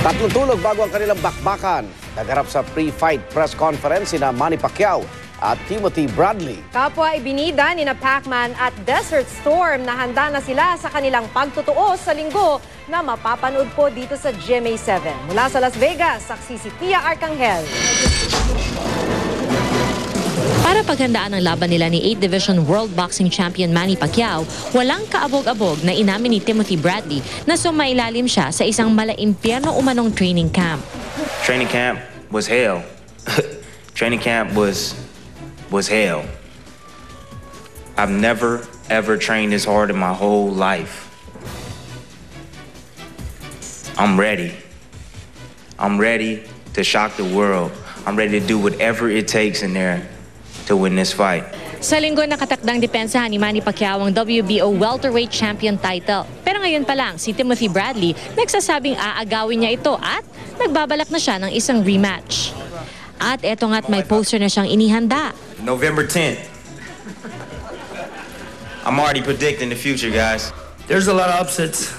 Tatlong tulog bago ang kanilang bakbakan. Nagharap sa pre-fight press conference sina Manny Pacquiao at Timothy Bradley. Kapwa ibinida ni Pacman at Desert Storm na handa na sila sa kanilang pagtutuos sa linggo na mapapanood po dito sa GMA7. Mula sa Las Vegas, saksi si Tia Arcangel. Para paghandaan ang laban nila ni 8th Division World Boxing Champion Manny Pacquiao, walang kaabog-abog na inamin ni Timothy Bradley na sumailalim siya sa isang malaimpyerno umanong training camp. Training camp was hell. Training camp was hell. I've never ever trained this hard in my whole life. I'm ready. I'm ready to shock the world. I'm ready to do whatever it takes in there to win this fight. Sa linggo nakatakdang depensahan ni Manny Pacquiao ang WBO welterweight champion title. Pero ngayon pa lang, si Timothy Bradley nagsasabing aagawin niya ito at nagbabalak na siya ng isang rematch. At eto nga't may poster na siyang inihanda. November 10th. I'm already predicting the future, guys. There's a lot of upsets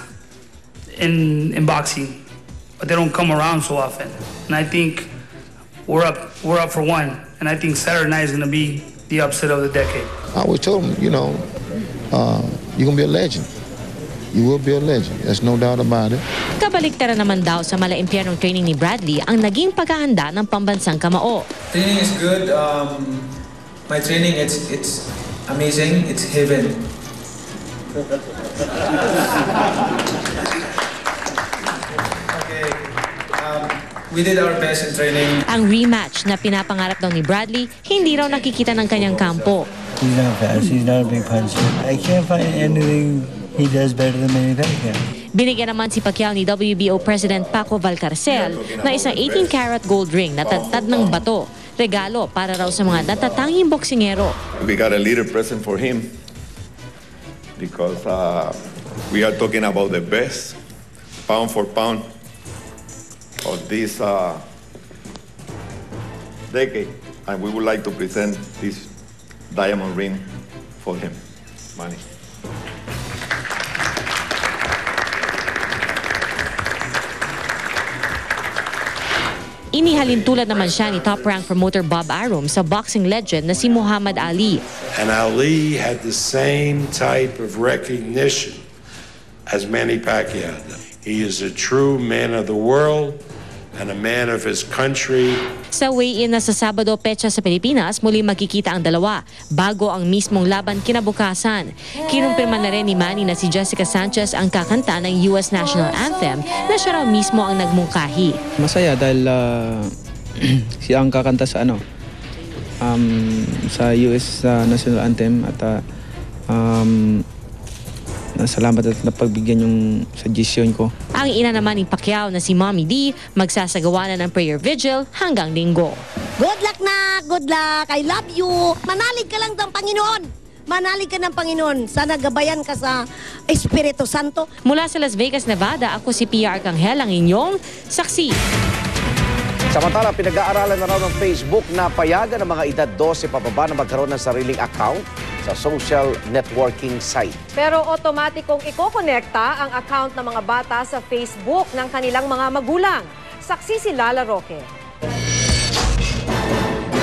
in boxing, but they don't come around so often. And I think we're up for one. And I think Saturday night is going to be the upset of the decade. I always told him, you're going to be a legend. You will be a legend. There's no doubt about it. Kabaliktaran naman daw sa malaimpyernong training ni Bradley ang naging paghahanda ng pambansang kamao. Training is good. My training, it's amazing. It's heaven. We did our best in training. Ang rematch na pinapangarap daw ni Bradley, hindi raw nakikita ng kanyang kampo. He's not fast. He's not a big puncher. I can't find anything he does better than Manny Pacquiao. Binigyan naman si Pacquiao ni WBO President Paco Valcarcel na isang 18-karat gold ring na tadtad ng bato. Regalo para raw sa mga natatanging boksingero. We got a little present for him because we are talking about the best pound for pound of this decade, and we would like to present this diamond ring for him, Manny. Inihalin tulad naman siya ni top-ranked promoter Bob Arum sa boxing legend na si Muhammad Ali. And Ali had the same type of recognition as Manny Pacquiao. He is a true man of the world and a man of his country. Sa weigh-in na sa Sabado petsa sa Pilipinas, muli magkikita ang dalawa bago ang mismong laban kinabukasan. Kinumpirma na rin ni Manny na si Jessica Sanchez ang kakanta ng US National Anthem na siya raw mismo ang nagmungkahi. Masaya dahil siya ang kakanta sa sa US National Anthem at salamat at napagbigyan yung suggestion ko. Ang ina naman ni Pacquiao na si Mommy D magsasagawa na ng prayer vigil hanggang linggo. Good luck na! Good luck! I love you! Manalig ka lang ng Panginoon! Manalig ka ng Panginoon. Sana gabayan ka sa Espiritu Santo. Mula sa Las Vegas, Nevada, ako si Tia Arcangel, ang inyong saksi. Samantala, pinag-aaralan na raw ng Facebook na payagan ng mga edad 12 pababa na magkaroon ng sariling account sa social networking site. Pero otomatikong ikokonekta ang account ng mga bata sa Facebook ng kanilang mga magulang. Saksi si Lala Roque.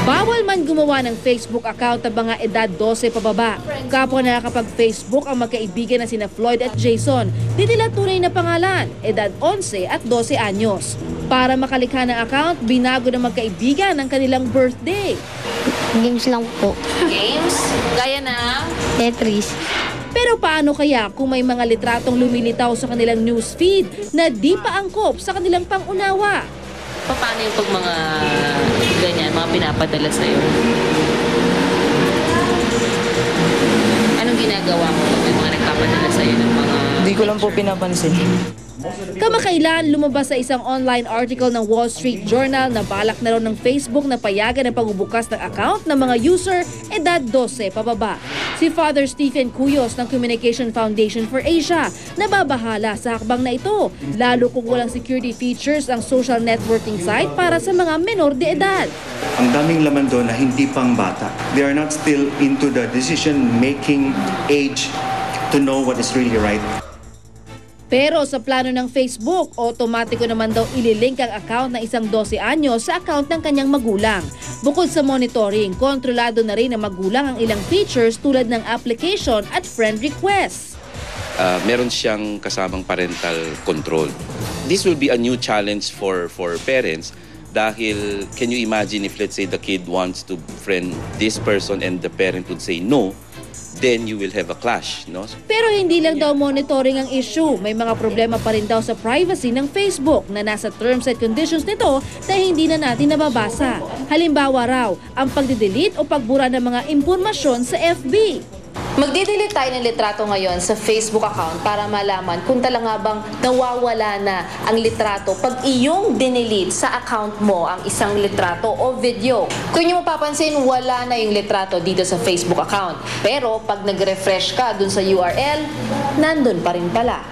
Bawal man gumawa ng Facebook account ng mga edad 12 pababa. Kapwa nakakapag-Facebook ang magkaibigan na sina Floyd at Jason. Di nila tunay na pangalan, edad 11 at 12 anyos. Para makalikha ng account, binago ng magkaibigan ang kanilang birthday. Games lang po. Games? Gaya na? Tetris. Pero paano kaya kung may mga litratong lumilitaw sa kanilang newsfeed na di pa angkop sa kanilang pangunawa? Paano yung pag mga ganyan, mga pinapadala sa'yo? Anong ginagawa mo pag may mga nagpapadala sa'yo ng mga... Hindi ko lang po pinapansin. Kamakailan, lumabas sa isang online article ng Wall Street Journal na balak na raw ng Facebook na payagan ang pagbubukas ng account ng mga user edad 12 pababa. Si Father Stephen Cuyos ng Communication Foundation for Asia nababahala sa hakbang na ito, lalo kung walang security features ang social networking site para sa mga menor de edad. Ang daming laman doon na hindi pang bata. They are not still into the decision-making age to know what is really right. Pero sa plano ng Facebook, otomatiko naman daw ililink ang account ng isang 12 anyos sa account ng kanyang magulang. Bukod sa monitoring, kontrolado na rin ng magulang ang ilang features tulad ng application at friend requests. Meron siyang kasamang parental control. This will be a new challenge for parents dahil can you imagine if let's say the kid wants to friend this person and the parent would say no, then you will have a clash, no? Pero hindi lang daw monitoring ang issue. May mga problema pa rin daw sa privacy ng Facebook na nasa terms and conditions nito na hindi na natin nababasa. Halimbawa raw, ang pagdidelete o pagbura ng mga impormasyon sa FB. Magdidelete tayo ng litrato ngayon sa Facebook account para malaman kung talaga bang nawawala na ang litrato pag iyong dinelete sa account mo ang isang litrato o video. Kung nyo mapapansin, wala na yung litrato dito sa Facebook account. Pero pag nag-refresh ka dun sa URL, nandun pa rin pala.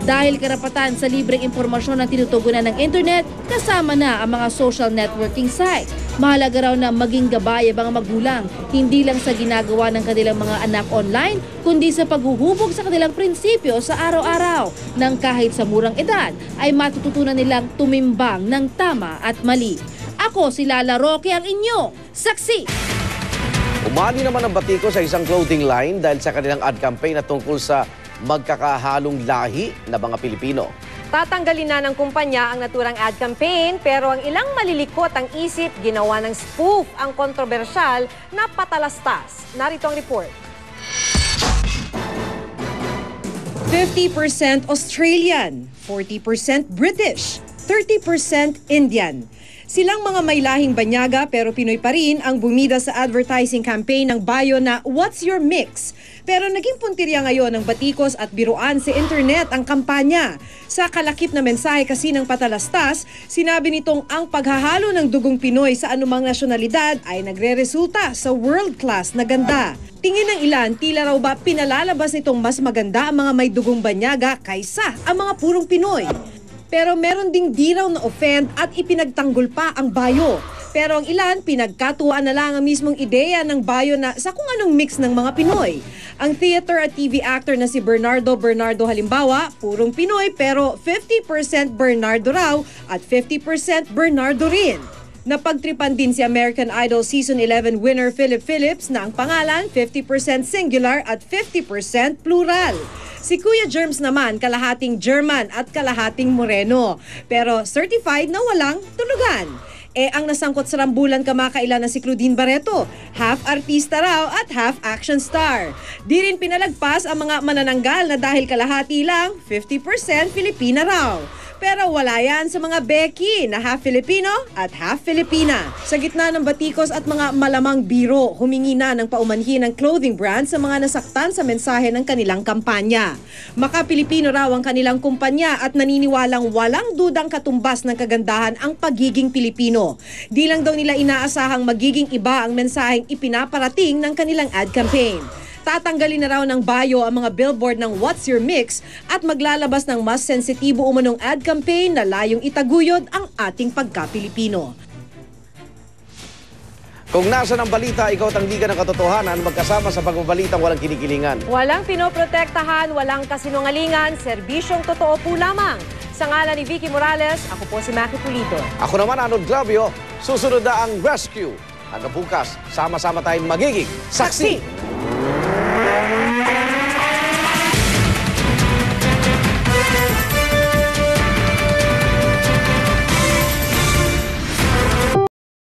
Dahil karapatan sa libreng impormasyon na tinutugunan ng internet, kasama na ang mga social networking site. Mahalaga raw na maging gabay ang mga magulang, hindi lang sa ginagawa ng kanilang mga anak online, kundi sa paghuhubog sa kanilang prinsipyo sa araw-araw, nang kahit sa murang edad ay matututunan nilang tumimbang ng tama at mali. Ako si Lala Roque, ang inyong saksi. Umani naman ang batiko sa isang clothing line dahil sa kanilang ad campaign na tungkol sa magkakahalong lahi na mga Pilipino. Tatanggalin na ng kumpanya ang naturang ad campaign pero ang ilang malilikot ang isip ginawa ng spoof ang kontrobersyal na patalastas. Narito ang report. 50% Australian, 40% British, 30% Indian. Silang mga may lahing banyaga pero Pinoy pa rin ang bumida sa advertising campaign ng Bayo na What's Your Mix? Pero naging puntirya ngayon ng batikos at biruan sa internet ang kampanya. Sa kalakip na mensahe kasi ng patalastas, sinabi nitong ang paghahalo ng dugong Pinoy sa anumang nasyonalidad ay nagre-resulta sa world-class na ganda. Tingin ng ilan, tila raw ba pinalalabas nitong mas maganda ang mga may dugong banyaga kaysa ang mga purong Pinoy. Pero meron ding di raw na offend at ipinagtanggol pa ang Bayo. Pero ang ilan, pinagkatuwaan na lang ang mismong ideya ng Bayo na sa kung anong mix ng mga Pinoy. Ang theater at TV actor na si Bernardo halimbawa, purong Pinoy pero 50% Bernardo raw at 50% Bernardo rin. Napagtripan din si American Idol Season 11 winner Philip Phillips na ang pangalan 50% singular at 50% plural. Si Kuya Germs naman, kalahating German at kalahating Moreno. Pero certified na walang tulugan. Ang nasangkot sa rambulan kamakailan na si Claudine Barreto, half artista raw at half action star. Di rin pinalagpas ang mga manananggal na dahil kalahati lang, 50% Filipina raw. Pero wala yan sa mga Becky na half Filipino at half Filipina. Sa gitna ng batikos at mga malamang biro, humingi na ng paumanhin ng clothing brand sa mga nasaktan sa mensahe ng kanilang kampanya. Maka-Pilipino raw ang kanilang kumpanya at naniniwalang walang dudang katumbas ng kagandahan ang pagiging Pilipino. Di lang daw nila inaasahang magiging iba ang mensaheng ipinaparating ng kanilang ad campaign. Tatanggalin na raw ng Bayo ang mga billboard ng What's Your Mix at maglalabas ng mas sensitibo umanong ad campaign na layong itaguyod ang ating pagka-Pilipino. Kung nasa ng balita, ikaw tanggigan ng katotohanan, magkasama sa pagbabalitang walang kinikilingan. Walang pinoprotektahan, walang kasinungalingan, serbisyong totoo po lamang. Sa ngalan ni Vicky Morales, ako po si Maki Pulido. Ako naman, Arnold Glavio, susunod na ang rescue. Hanggang bukas, sama-sama tayong magiging saksi!